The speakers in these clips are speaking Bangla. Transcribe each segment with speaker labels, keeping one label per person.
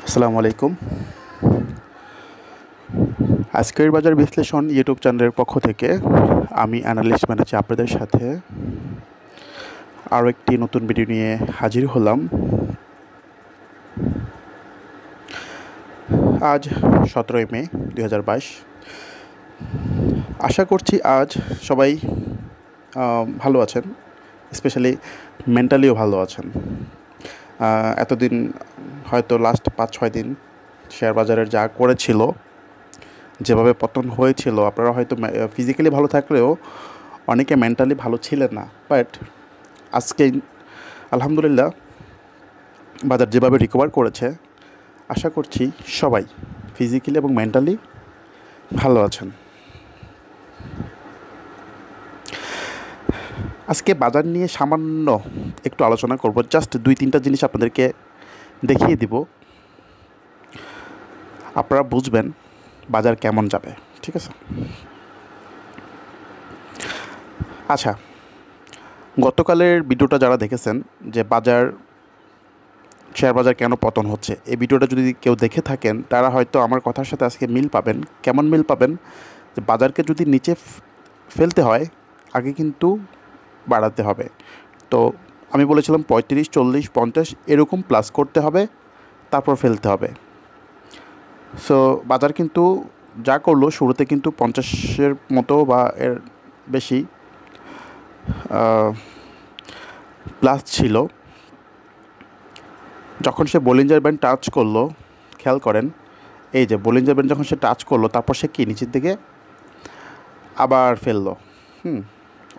Speaker 1: আসসালামু আলাইকুম। আজকের বাজার বিশ্লেষণ ইউটিউব চ্যানেলের পক্ষ থেকে আমি অ্যানালিস্ট ম্যানেজার আপনাদের সাথে আরও একটি নতুন ভিডিও নিয়ে হাজির হলাম। আজ 17ই মে 2022। আশা করছি আজ সবাই ভালো আছেন, স্পেশালি মেন্টালিও ভালো আছেন। এতদিন হয়তো লাস্ট 5-6 দিন শেয়ার বাজারের যা করেছিল, যেভাবে পতন হয়েছিল, আপনারা হয়তো ফিজিক্যালি ভালো থাকলেও অনেকে মেন্টালি ভালো ছিলেন না। বাট আজকে আলহামদুলিল্লাহ বাজার যেভাবে রিকভার করেছে, আশা করছি সবাই ফিজিক্যালি এবং মেন্টালি ভালো আছেন। আজকে বাজার নিয়ে সামান্য একটু আলোচনা করব, জাস্ট 2-3টা জিনিস আপনাদেরকে দেখিয়ে দিব, আপনারা বুঝবেন বাজার কেমন যাবে। ঠিক আছে? আচ্ছা, গতকালের ভিডিওটা যারা দেখেছেন যে শেয়ার বাজার কেন পতন হচ্ছে, এই ভিডিওটা যদি কেউ দেখে থাকেন তারা হয়তো আমার কথার সাথে আজকে মিল পাবেন। কেমন মিল পাবেন? যে বাজারকে যদি নিচে ফেলতে হয় আগে কিন্তু বাড়াতে হবে। তো আমি বলেছিলাম 35, 40, 50 এরকম প্লাস করতে হবে, তারপর ফেলতে হবে। সো বাজার কিন্তু যা করলো, শুরুতে কিন্তু 50-এর মতো বা এর বেশি প্লাস ছিল। যখন সে বলিঞ্জার ব্যান্ড টাচ করলো, খেয়াল করেন, এই যে বলিঞ্জার ব্যান্ড যখন সে টাচ করলো, তারপর সে কি নিচের দিকে আবার ফেললো।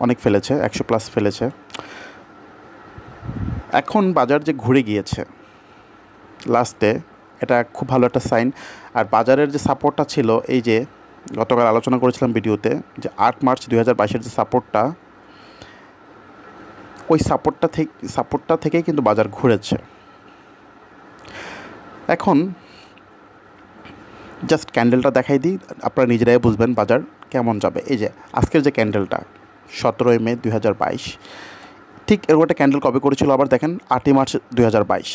Speaker 1: অনেক ফেলেছে, 100+ ফেলেছে। এখন বাজার যে ঘুরে গিয়েছে লাস্টে, এটা খুব ভালো একটা সাইন। আর বাজারের যে সাপোর্টটা ছিল, এই যে গতকাল আলোচনা করেছিলাম ভিডিওতে, যে 8 মার্চ 2022-এর যে সাপোর্টটা, ওই সাপোর্টটা থেকেই কিন্তু বাজার ঘুরেছে। এখন জাস্ট ক্যান্ডেলটা দেখাই দিই, আপনারা নিজেরাই বুঝবেন বাজার কেমন যাবে। এই যে আজকের যে ক্যান্ডেলটা 17ই মে 2022, ঠিক এরকম একটা ক্যান্ডেল কবে করেছিল আবার দেখেন, 8ই মার্চ 2022।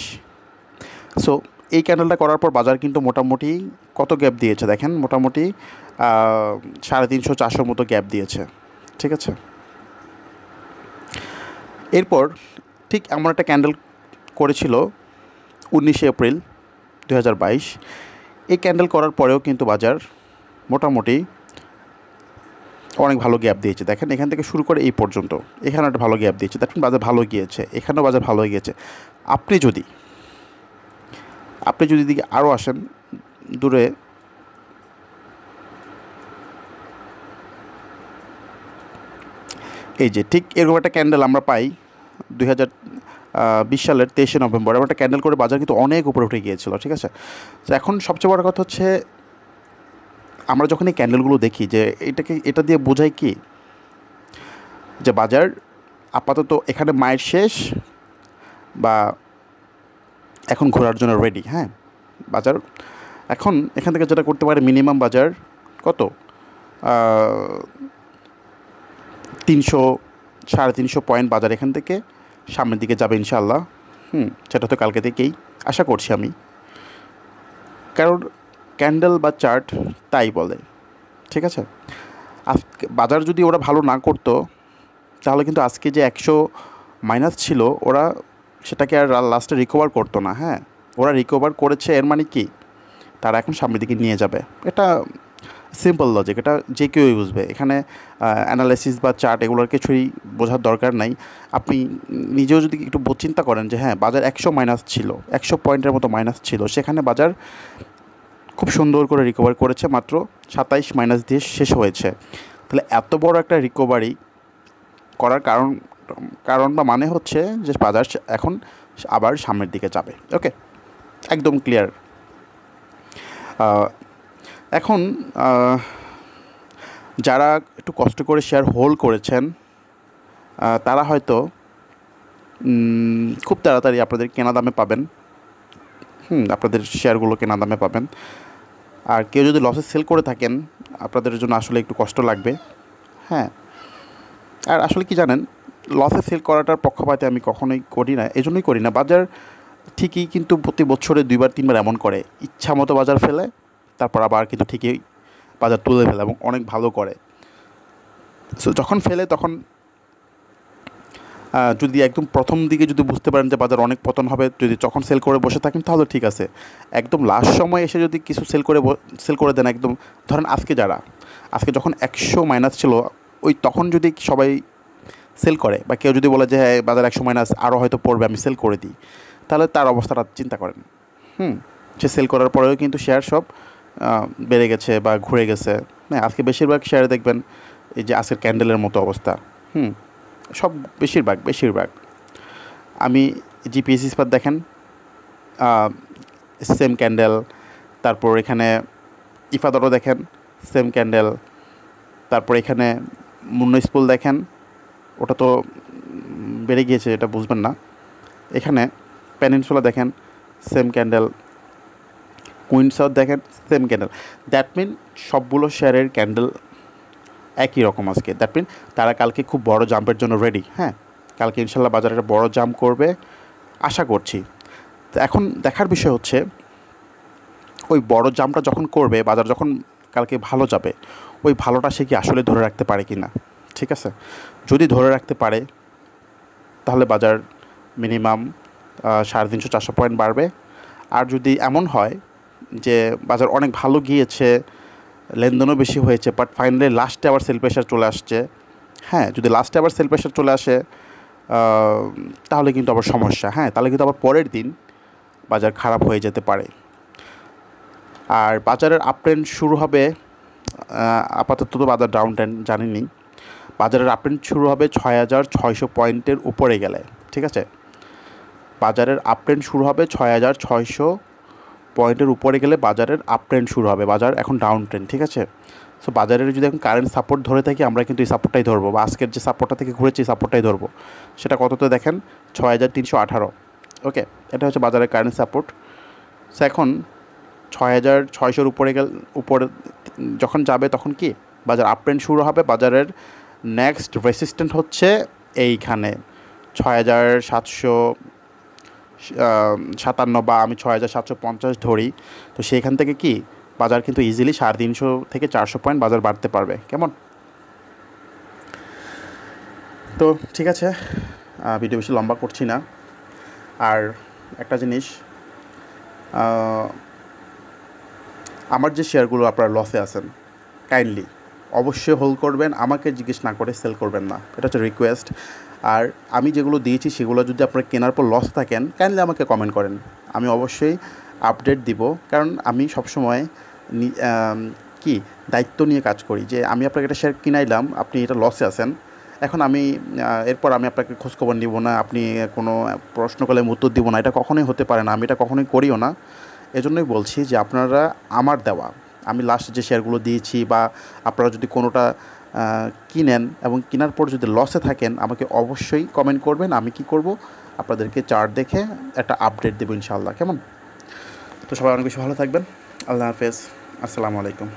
Speaker 1: সো এই ক্যান্ডেলটা করার পর বাজার কিন্তু মোটামুটি কত গ্যাপ দিয়েছে দেখেন, মোটামুটি 350-400 মতো গ্যাপ দিয়েছে। ঠিক আছে? এরপর ঠিক এমন একটা ক্যান্ডেল করেছিল 19শে এপ্রিল 2022। এই ক্যান্ডেল করার পরেও কিন্তু বাজার মোটামুটি অনেক ভালো গ্যাপ দিয়েছে। দেখেন এখান থেকে শুরু করে এই পর্যন্ত এখানে একটা ভালো গ্যাপ দিয়েছে, দেখেন বাজার ভালো গিয়েছে, এখানেও বাজার ভালো গিয়েছে। আপনি যদি দিকে আরও আসেন দূরে, এই যে ঠিক এরকম একটা ক্যান্ডেল আমরা পাই 2020 সালের 23শে নভেম্বর। এমন একটা ক্যান্ডেল করে বাজার কিন্তু অনেক উপরে উঠে গিয়েছিল। ঠিক আছে? তো এখন সবচেয়ে বড় কথা হচ্ছে, আমরা যখন এই ক্যান্ডেলগুলো দেখি, যে এটা দিয়ে বোঝায় কি, যে বাজার আপাতত এখানে মায়ের শেষ বা এখন ঘোরার জন্য রেডি। হ্যাঁ, বাজার এখন এখান থেকে যেটা করতে পারে, মিনিমাম বাজার কত 300-350 পয়েন্ট বাজার এখান থেকে সামনের দিকে যাবে ইনশাআল্লাহ। সেটা তো কালকে থেকেই আশা করছি আমি, কারণ ক্যান্ডেল বা চার্ট তাই বলে। ঠিক আছে? আজকে বাজার যদি ওরা ভালো না করতো, তাহলে কিন্তু আজকে যে 100 মাইনাস ছিল, ওরা সেটাকে আর লাস্টে রিকভার করতো না। হ্যাঁ, ওরা রিকভার করেছে, এর মানে কি, তারা এখন সামনের দিকে নিয়ে যাবে। এটা সিম্পল লজিক, এটা যে কেউই বুঝবে। এখানে অ্যানালাইসিস বা চার্ট এগুলোর কিছুই বোঝার দরকার নাই। আপনি নিজেও যদি একটু চিন্তা করেন যে হ্যাঁ, বাজার 100 মাইনাস ছিল, 100 পয়েন্টের মতো মাইনাস ছিল, সেখানে বাজার খুব সুন্দর করে রিকভার করেছে, মাত্র 27 মাইনাস দিয়ে শেষ হয়েছে। তাহলে এত বড় একটা রিকভারি করার কারণ বা মানে হচ্ছে যে বাজার এখন আবার সামনের দিকে যাবে। ওকে, একদম ক্লিয়ার। এখন যারা একটু কষ্ট করে শেয়ার হোল্ড করেছেন, তারা হয়তো খুব তাড়াতাড়ি আপনাদের কেনা দামে পাবেন। আপনাদের শেয়ারগুলো কেনা দামে পাবেন। আর কেউ যদি লসে সেল করে থাকেন, আপনাদের জন্য আসলে একটু কষ্ট লাগবে। হ্যাঁ, আর আসলে কি জানেন, লসে সেল করাটার পক্ষপাতে আমি কখনোই করি না, এজন্যই করি না। বাজার ঠিকই কিন্তু প্রতি বছরে 2-3 বার এমন করে, ইচ্ছা মতো বাজার ফেলে, তারপর আবার কিন্তু ঠিকই বাজার তুলে ফেলে এবং অনেক ভালো করে। সো যখন ফেলে তখন যদি একদম প্রথম দিকে যদি বুঝতে পারেন যে বাজার অনেক পতন হবে, যদি যখন সেল করে বসে থাকেন তাহলে ঠিক আছে। একদম লাস্ট সময় এসে যদি কিছু সেল করে দেন, একদম ধরেন আজকে যখন 100 মাইনাস ছিল, ওই তখন যদি সবাই সেল করে বা কেউ যদি বলে যে হ্যাঁ বাজার 100 মাইনাস আরও হয়তো পড়বে, আমি সেল করে দিই, তাহলে তার অবস্থাটা চিন্তা করেন। সে সেল করার পরেও কিন্তু শেয়ার সব বেড়ে গেছে বা ঘুরে গেছে। হ্যাঁ, আজকে বেশিরভাগ শেয়ারে দেখবেন এই যে আজকের ক্যান্ডেলের মতো অবস্থা। সব বেশিরভাগ আমি জিপিএস ইস্পাত দেখেন, সেম ক্যান্ডেল। তারপর এখানে ইফাদরও দেখেন, সেম ক্যান্ডেল। তারপর এখানে মুন্না স্কুল দেখেন, ওটা তো বেড়ে গিয়েছে, এটা বুঝবেন না। এখানে পেনিনসুলা দেখেন, সেম ক্যান্ডেল। কুইন সাউথ দেখেন, সেম ক্যান্ডেল। দ্যাট মিন সবগুলো শেয়ারের ক্যান্ডেল একই রকম আজকে। দ্যাট মিন তারা কালকে খুব বড় জাম্পের জন্য রেডি। হ্যাঁ, কালকে ইনশাল্লাহ বাজারে একটা বড় জাম্প করবে আশা করছি। তো এখন দেখার বিষয় হচ্ছে ওই বড় জাম্পটা যখন করবে, বাজার যখন কালকে ভালো যাবে, ওই ভালোটা সে কি আসলে ধরে রাখতে পারে কি না। ঠিক আছে, যদি ধরে রাখতে পারে তাহলে বাজার মিনিমাম 350-400 পয়েন্ট বাড়বে। আর যদি এমন হয় যে বাজার অনেক ভালো গিয়েছে, লেনদেনও বেশি হয়েছে, বাট ফাইনালি লাস্টে আবার সেল প্রেশার চলে আসছে, হ্যাঁ, যদি লাস্টে আবার সেল প্রেশার চলে আসে তাহলে কিন্তু আবার সমস্যা। হ্যাঁ, তাহলে কিন্তু আবার পরের দিন বাজার খারাপ হয়ে যেতে পারে। আর বাজারের আপ ট্রেন্ড শুরু হবে, আপাতত তো বাজার ডাউন ট্রেন্ড জানিনি, বাজারের আপ ট্রেন্ড শুরু হবে 6600 পয়েন্টের উপরে গেলে। ঠিক আছে, বাজারের আপ ট্রেন্ড শুরু হবে 6600 পয়েন্টের উপরে গেলে বাজারের আপ ট্রেন্ড শুরু হবে। বাজার এখন ডাউন ট্রেন্ড। ঠিক আছে, সো বাজারের যদি এখন কারেন্ট সাপোর্ট ধরে থাকি, আমরা কিন্তু এই সাপোর্টটাই ধরবো, বা আজকের যে সাপোর্টটা থেকে ঘুরেছি এই সাপোর্টটাই ধরবো। সেটা কততে দেখেন, 6318। ওকে, এটা হচ্ছে বাজারের কারেন্ট সাপোর্ট। সো এখন 6600-র উপরে যখন যাবে তখন কি বাজার আপ ট্রেন্ড শুরু হবে। বাজারের নেক্সট রেসিস্ট্যান্ট হচ্ছে এইখানে 6757, বা আমি 6750 ধরি। তো সেইখান থেকে কি বাজার কিন্তু ইজিলি 350-400 পয়েন্ট বাজার বাড়তে পারবে। কেমন? তো ঠিক আছে, ভিডিও বেশি লম্বা করছি না। আর একটা জিনিস, আমার যে শেয়ারগুলো আপনারা লসে আছেন, কাইন্ডলি অবশ্যই হোল্ড করবেন, আমাকে জিজ্ঞেস না করে সেল করবেন না, এটা হচ্ছে রিকোয়েস্ট। আর আমি যেগুলো দিয়েছি সেগুলো যদি আপনারা কেনার পর লস থাকেন, কাইন্ডলি আমাকে কমেন্ট করেন, আমি অবশ্যই আপডেট দিব। কারণ আমি সবসময় দায়িত্ব নিয়ে কাজ করি, যে আমি আপনাকে একটা শেয়ার কিনাইলাম, আপনি এটা লসে আছেন, এখন আমি এরপর আমি আপনাকে খোঁজখবর নিব না, আপনি কোনো প্রশ্ন করলে আমি উত্তর দিব না, এটা কখনোই হতে পারে না, আমি এটা কখনোই করিও না। এজন্যই বলছি যে আপনারা আমার দেওয়া, আমি লাস্ট যে শেয়ারগুলো দিয়েছি, বা আপনারা যদি কোনোটা কিনেন এবং কেনার পর যদি লসে থাকেন, আমাকে অবশ্যই কমেন্ট করবেন। আমি কি করব, আপনাদেরকে চার্ট দেখে একটা আপডেট দেবো ইনশাআল্লাহ। কেমন? তো সবাই অনেক বেশি ভালো থাকবেন। আল্লাহ হাফেজ, আসসালামু আলাইকুম।